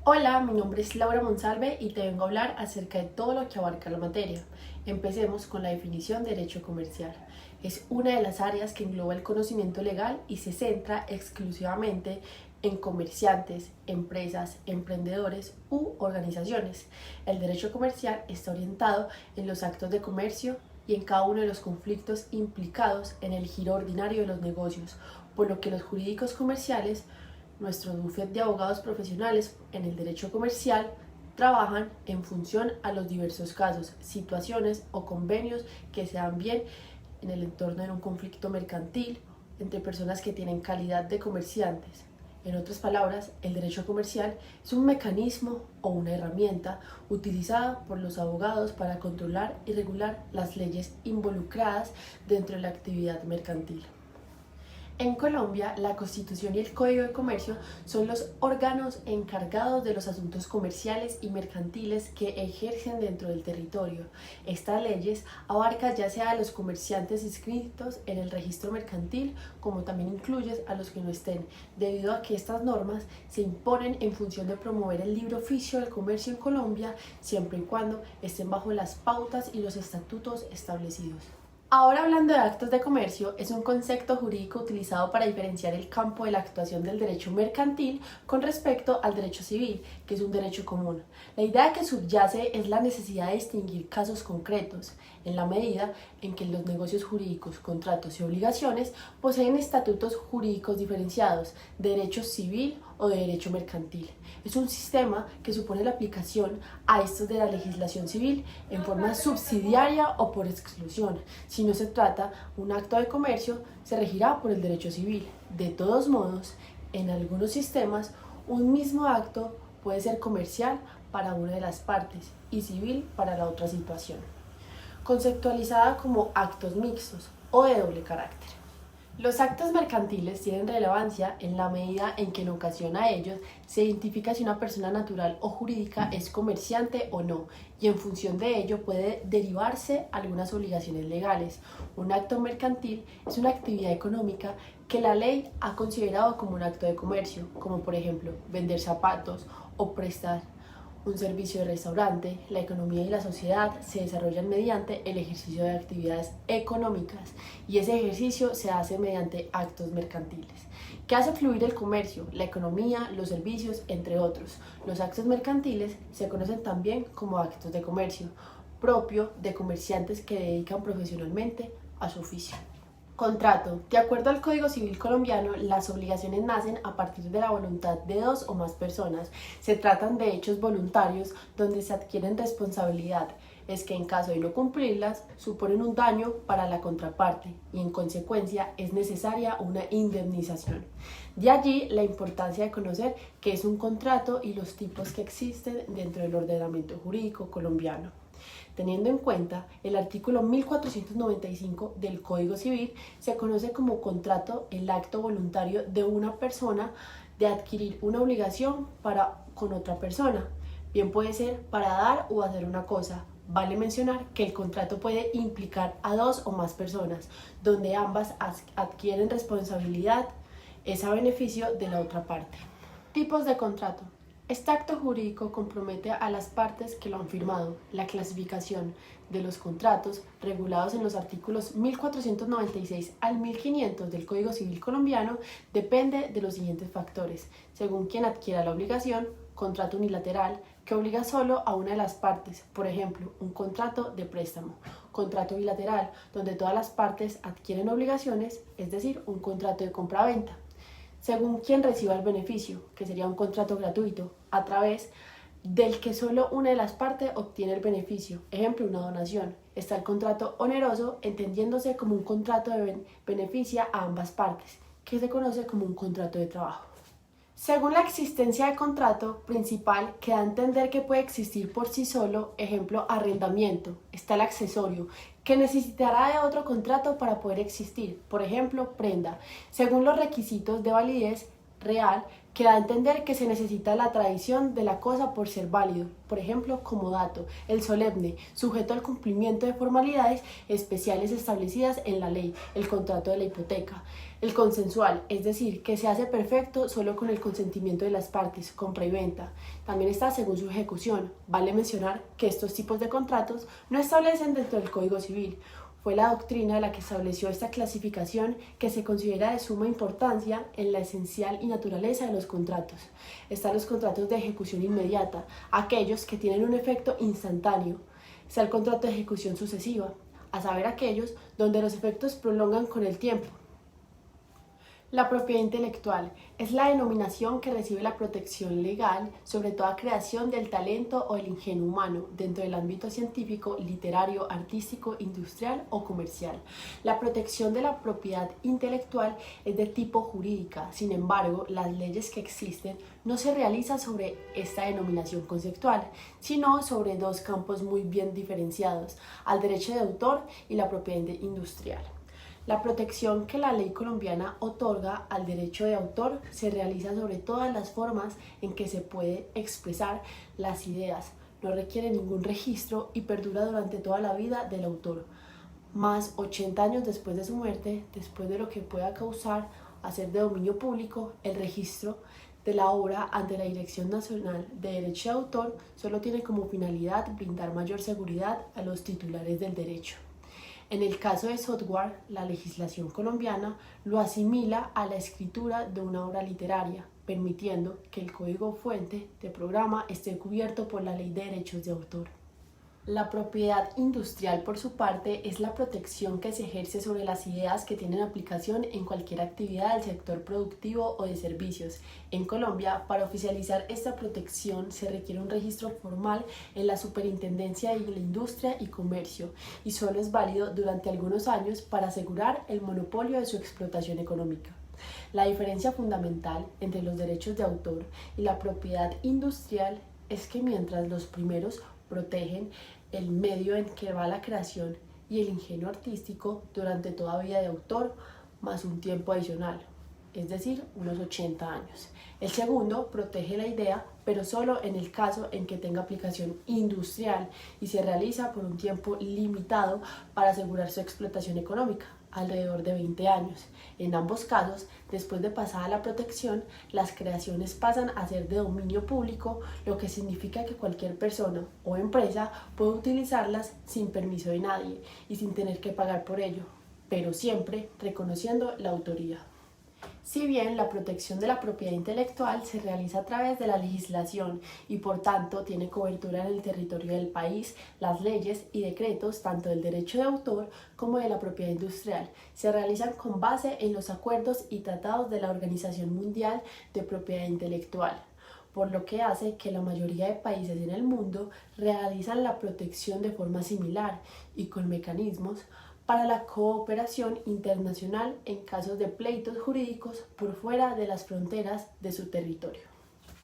Hola, mi nombre es Laura Monsalve y te vengo a hablar acerca de todo lo que abarca la materia. Empecemos con la definición de derecho comercial. Es una de las áreas que engloba el conocimiento legal y se centra exclusivamente en comerciantes, empresas, emprendedores u organizaciones. El derecho comercial está orientado en los actos de comercio y en cada uno de los conflictos implicados en el giro ordinario de los negocios, por lo que los jurídicos comerciales, nuestro bufete de abogados profesionales en el derecho comercial, trabajan en función a los diversos casos, situaciones o convenios que se dan bien en el entorno de un conflicto mercantil entre personas que tienen calidad de comerciantes. En otras palabras, el derecho comercial es un mecanismo o una herramienta utilizada por los abogados para controlar y regular las leyes involucradas dentro de la actividad mercantil. En Colombia, la Constitución y el Código de Comercio son los órganos encargados de los asuntos comerciales y mercantiles que ejercen dentro del territorio. Estas leyes abarcan ya sea a los comerciantes inscritos en el registro mercantil, como también incluye a los que no estén, debido a que estas normas se imponen en función de promover el libre oficio del comercio en Colombia, siempre y cuando estén bajo las pautas y los estatutos establecidos. Ahora hablando de actos de comercio, es un concepto jurídico utilizado para diferenciar el campo de la actuación del derecho mercantil con respecto al derecho civil, que es un derecho común. La idea que subyace es la necesidad de distinguir casos concretos, en la medida en que los negocios jurídicos, contratos y obligaciones poseen estatutos jurídicos diferenciados, de derecho civil o de derecho mercantil. Es un sistema que supone la aplicación a estos de la legislación civil en forma subsidiaria o por exclusión. Si no se trata un acto de comercio, se regirá por el derecho civil. De todos modos, en algunos sistemas, un mismo acto puede ser comercial para una de las partes y civil para la otra situación, conceptualizada como actos mixtos o de doble carácter. Los actos mercantiles tienen relevancia en la medida en que en ocasión a ellos se identifica si una persona natural o jurídica es comerciante o no, y en función de ello puede derivarse algunas obligaciones legales. Un acto mercantil es una actividad económica que la ley ha considerado como un acto de comercio, como por ejemplo vender zapatos o prestar un servicio de restaurante. La economía y la sociedad se desarrollan mediante el ejercicio de actividades económicas y ese ejercicio se hace mediante actos mercantiles. ¿Qué hace fluir el comercio, la economía, los servicios, entre otros? Los actos mercantiles se conocen también como actos de comercio, propio de comerciantes que dedican profesionalmente a su oficio. Contrato. De acuerdo al Código Civil colombiano, las obligaciones nacen a partir de la voluntad de dos o más personas. Se tratan de hechos voluntarios donde se adquieren responsabilidad. Es que en caso de no cumplirlas, suponen un daño para la contraparte y en consecuencia es necesaria una indemnización. De allí la importancia de conocer qué es un contrato y los tipos que existen dentro del ordenamiento jurídico colombiano. Teniendo en cuenta el artículo 1495 del Código Civil, se conoce como contrato el acto voluntario de una persona de adquirir una obligación para con otra persona. Bien puede ser para dar o hacer una cosa. Vale mencionar que el contrato puede implicar a dos o más personas, donde ambas adquieren responsabilidad, es a beneficio de la otra parte. Tipos de contrato. Este acto jurídico compromete a las partes que lo han firmado. La clasificación de los contratos, regulados en los artículos 1496 al 1500 del Código Civil colombiano, depende de los siguientes factores. Según quien adquiera la obligación, contrato unilateral, que obliga solo a una de las partes, por ejemplo, un contrato de préstamo. Contrato bilateral, donde todas las partes adquieren obligaciones, es decir, un contrato de compra-venta. Según quien reciba el beneficio, que sería un contrato gratuito, a través del que solo una de las partes obtiene el beneficio, ejemplo, una donación. Está el contrato oneroso, entendiéndose como un contrato de beneficia a ambas partes, que se conoce como un contrato de trabajo. Según la existencia de contrato principal, que da a entender que puede existir por sí solo, ejemplo, arrendamiento, está el accesorio, que necesitará de otro contrato para poder existir, por ejemplo, prenda. Según los requisitos de validez, real que da a entender que se necesita la tradición de la cosa por ser válido, por ejemplo, como dato, el solemne, sujeto al cumplimiento de formalidades especiales establecidas en la ley, el contrato de la hipoteca, el consensual, es decir, que se hace perfecto solo con el consentimiento de las partes, compra y venta. También está según su ejecución. Vale mencionar que estos tipos de contratos no establecen dentro del Código Civil. Fue la doctrina la que estableció esta clasificación que se considera de suma importancia en la esencial y naturaleza de los contratos. Están los contratos de ejecución inmediata, aquellos que tienen un efecto instantáneo. Está el contrato de ejecución sucesiva, a saber aquellos donde los efectos prolongan con el tiempo. La propiedad intelectual es la denominación que recibe la protección legal sobre toda creación del talento o el ingenio humano dentro del ámbito científico, literario, artístico, industrial o comercial. La protección de la propiedad intelectual es de tipo jurídica, sin embargo, las leyes que existen no se realizan sobre esta denominación conceptual, sino sobre dos campos muy bien diferenciados, al derecho de autor y la propiedad industrial. La protección que la ley colombiana otorga al derecho de autor se realiza sobre todas las formas en que se puede expresar las ideas, no requiere ningún registro y perdura durante toda la vida del autor, más 80 años después de su muerte, después de lo que pueda causar hacer de dominio público el registro de la obra ante la Dirección Nacional de Derecho de Autor solo tiene como finalidad brindar mayor seguridad a los titulares del derecho. En el caso de software, la legislación colombiana lo asimila a la escritura de una obra literaria, permitiendo que el código fuente de programa esté cubierto por la Ley de Derechos de Autor. La propiedad industrial, por su parte, es la protección que se ejerce sobre las ideas que tienen aplicación en cualquier actividad del sector productivo o de servicios. En Colombia, para oficializar esta protección se requiere un registro formal en la Superintendencia de la Industria y Comercio y solo es válido durante algunos años para asegurar el monopolio de su explotación económica. La diferencia fundamental entre los derechos de autor y la propiedad industrial es que mientras los primeros protegen el medio en que va la creación y el ingenio artístico durante toda vida de autor, más un tiempo adicional, es decir, unos 80 años. El segundo protege la idea, pero solo en el caso en que tenga aplicación industrial y se realiza por un tiempo limitado para asegurar su explotación económica, alrededor de 20 años. En ambos casos, después de pasada la protección, las creaciones pasan a ser de dominio público, lo que significa que cualquier persona o empresa puede utilizarlas sin permiso de nadie y sin tener que pagar por ello, pero siempre reconociendo la autoría. Si bien la protección de la propiedad intelectual se realiza a través de la legislación y por tanto tiene cobertura en el territorio del país, las leyes y decretos tanto del derecho de autor como de la propiedad industrial se realizan con base en los acuerdos y tratados de la Organización Mundial de Propiedad Intelectual, por lo que hace que la mayoría de países en el mundo realizan la protección de forma similar y con mecanismos para la cooperación internacional en casos de pleitos jurídicos por fuera de las fronteras de su territorio.